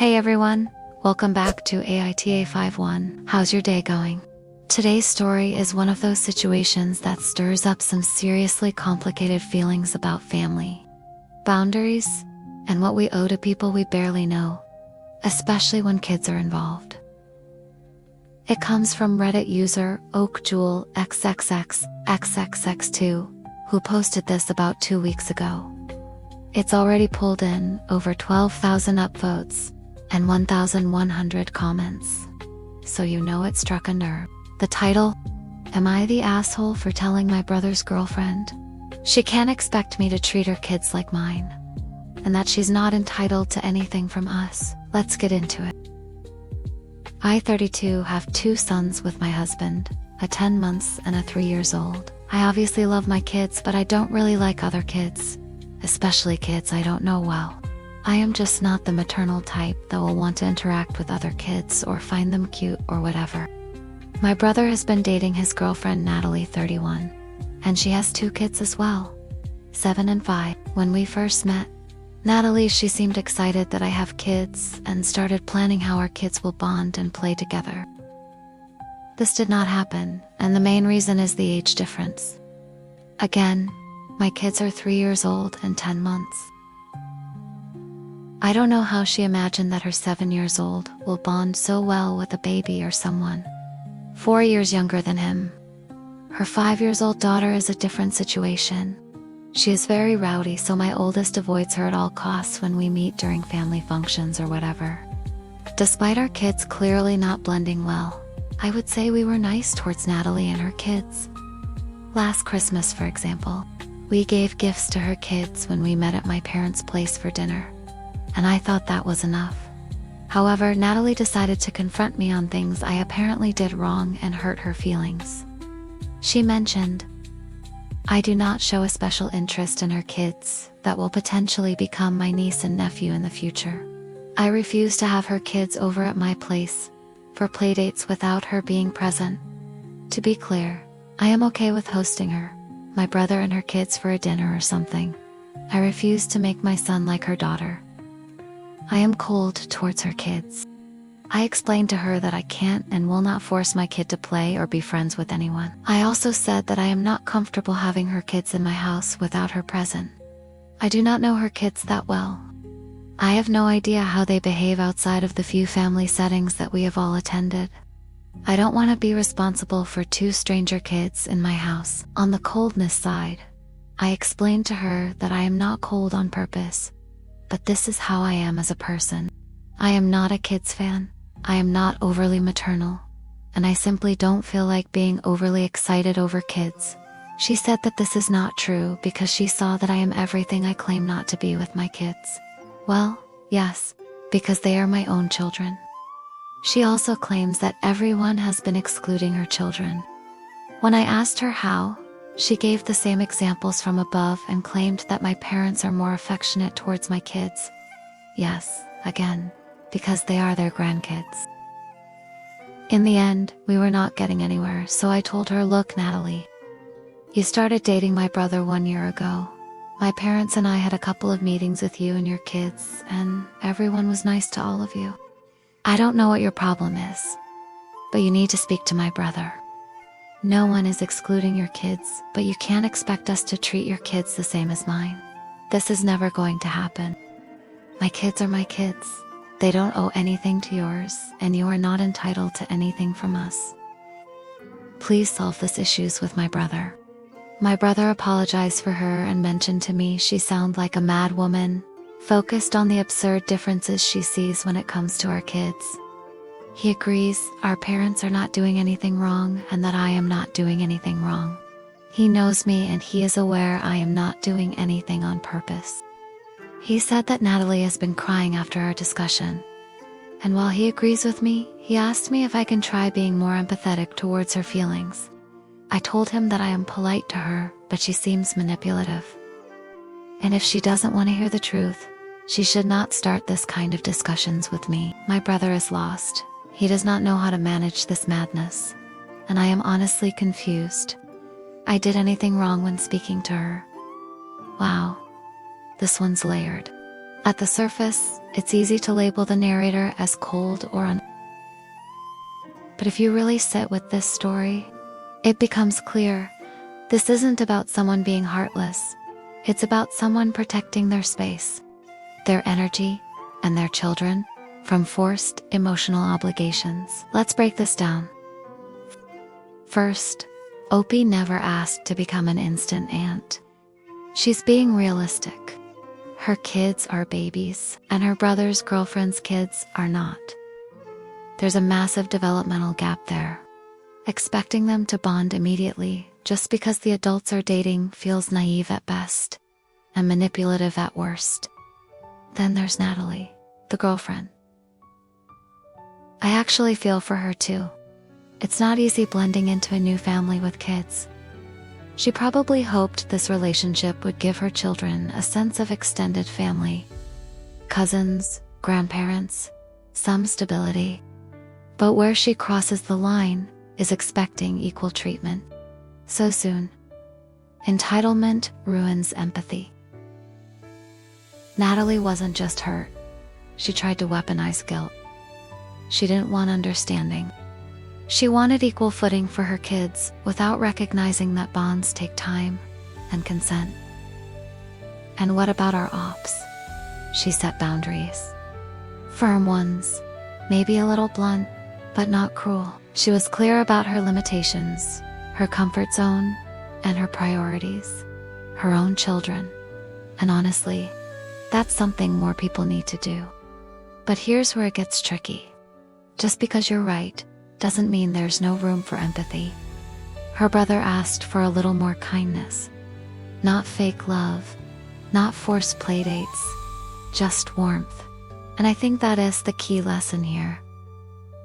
Hey everyone, welcome back to AITA 51. How's your day going? Today's story is one of those situations that stirs up some seriously complicated feelings about family, boundaries, and what we owe to people we barely know, especially when kids are involved. It comes from Reddit user OakJewelXXXXXX2, who posted this about 2 weeks ago. It's already pulled in over 12,000 upvotes and 1,100 comments. So you know it struck a nerve. The title: Am I the asshole for telling my brother's girlfriend she can't expect me to treat her kids like mine, and that she's not entitled to anything from us? Let's get into it. I, 32, have 2 sons with my husband, a 10 months and a 3 years old. I obviously love my kids, but I don't really like other kids, especially kids I don't know well. I am just not the maternal type that will want to interact with other kids or find them cute or whatever. My brother has been dating his girlfriend Natalie, 31, and she has 2 kids as well, 7 and 5. When we first met Natalie, she seemed excited that I have kids and started planning how our kids will bond and play together. This did not happen, and the main reason is the age difference. Again, my kids are 3 years old and 10 months. I don't know how she imagined that her 7 years old will bond so well with a baby or someone 4 years younger than him. Her 5 years old daughter is a different situation. She is very rowdy, so my oldest avoids her at all costs when we meet during family functions or whatever. Despite our kids clearly not blending well, I would say we were nice towards Natalie and her kids. Last Christmas, for example, we gave gifts to her kids when we met at my parents' place for dinner, and I thought that was enough. However, Natalie decided to confront me on things I apparently did wrong and hurt her feelings. She mentioned, "I do not show a special interest in her kids that will potentially become my niece and nephew in the future. I refuse to have her kids over at my place for playdates without her being present. To be clear, I am okay with hosting her, my brother and her kids for a dinner or something. I refuse to make my son like her daughter. I am cold towards her kids." I explained to her that I can't and will not force my kid to play or be friends with anyone. I also said that I am not comfortable having her kids in my house without her present. I do not know her kids that well. I have no idea how they behave outside of the few family settings that we have all attended. I don't want to be responsible for 2 stranger kids in my house. On the coldness side, I explained to her that I am not cold on purpose, but this is how I am as a person. I am not a kids fan. I am not overly maternal, and I simply don't feel like being overly excited over kids. She said that this is not true because she saw that I am everything I claim not to be with my kids. Well, yes, because they are my own children. She also claims that everyone has been excluding her children. When I asked her how, she gave the same examples from above and claimed that my parents are more affectionate towards my kids. Yes, again, because they are their grandkids. In the end, we were not getting anywhere, so I told her, "Look, Natalie, you started dating my brother 1 year ago. My parents and I had a couple of meetings with you and your kids, and everyone was nice to all of you. I don't know what your problem is, but you need to speak to my brother. No one is excluding your kids, but you can't expect us to treat your kids the same as mine. This is never going to happen. My kids are my kids. They don't owe anything to yours, and you are not entitled to anything from us. Please solve this issues with my brother." My brother apologized for her and mentioned to me she sounds like a mad woman, focused on the absurd differences she sees when it comes to our kids. He agrees our parents are not doing anything wrong and that I am not doing anything wrong. He knows me and he is aware I am not doing anything on purpose. He said that Natalie has been crying after our discussion, and while he agrees with me, he asked me if I can try being more empathetic towards her feelings. I told him that I am polite to her, but she seems manipulative. And if she doesn't want to hear the truth, she should not start this kind of discussions with me. My brother is lost. He does not know how to manage this madness, and I am honestly confused. I did anything wrong when speaking to her? Wow. This one's layered. At the surface, it's easy to label the narrator as cold or but if you really sit with this story, it becomes clear this isn't about someone being heartless. It's about someone protecting their space, their energy, and their children from forced emotional obligations. Let's break this down. First, Opie never asked to become an instant aunt. She's being realistic. Her kids are babies, and her brother's girlfriend's kids are not. There's a massive developmental gap there. Expecting them to bond immediately just because the adults are dating feels naive at best and manipulative at worst. Then there's Natalie, the girlfriend. I actually feel for her too. It's not easy blending into a new family with kids. She probably hoped this relationship would give her children a sense of extended family, cousins, grandparents, some stability. But where she crosses the line is expecting equal treatment so soon. Entitlement ruins empathy. Natalie wasn't just hurt. She tried to weaponize guilt. She didn't want understanding. She wanted equal footing for her kids without recognizing that bonds take time and consent. And what about our ops? She set boundaries. Firm ones, maybe a little blunt, but not cruel. She was clear about her limitations, her comfort zone, and her priorities, her own children. And honestly, that's something more people need to do. But here's where it gets tricky. Just because you're right doesn't mean there's no room for empathy. Her brother asked for a little more kindness. Not fake love, not forced playdates, just warmth. And I think that is the key lesson here.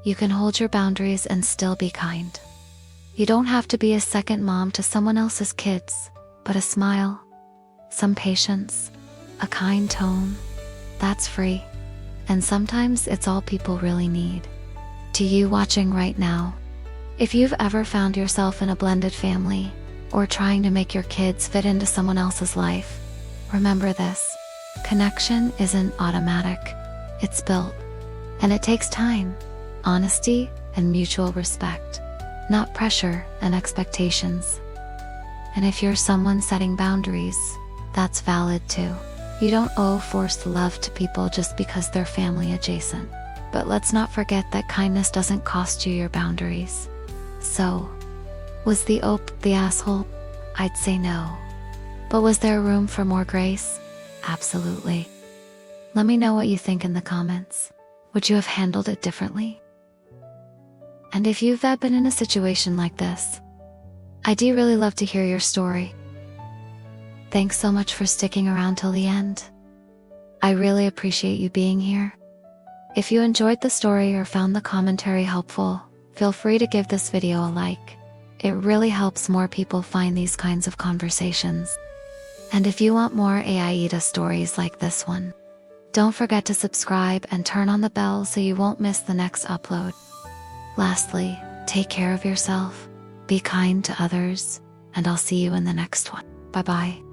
You can hold your boundaries and still be kind. You don't have to be a second mom to someone else's kids, but a smile, some patience, a kind tone, that's free. And sometimes it's all people really need. To you watching right now, if you've ever found yourself in a blended family or trying to make your kids fit into someone else's life, remember this: connection isn't automatic, it's built. And it takes time, honesty, and mutual respect, not pressure and expectations. And if you're someone setting boundaries, that's valid too. You don't owe forced love to people just because they're family adjacent. But let's not forget that kindness doesn't cost you your boundaries. So, was the the asshole? I'd say no. But was there room for more grace? Absolutely. Let me know what you think in the comments. Would you have handled it differently? And if you've been in a situation like this, I do really love to hear your story. Thanks so much for sticking around till the end. I really appreciate you being here. If you enjoyed the story or found the commentary helpful, feel free to give this video a like. It really helps more people find these kinds of conversations. And if you want more AITA stories like this one, don't forget to subscribe and turn on the bell so you won't miss the next upload. Lastly, take care of yourself, be kind to others, and I'll see you in the next one. Bye-bye.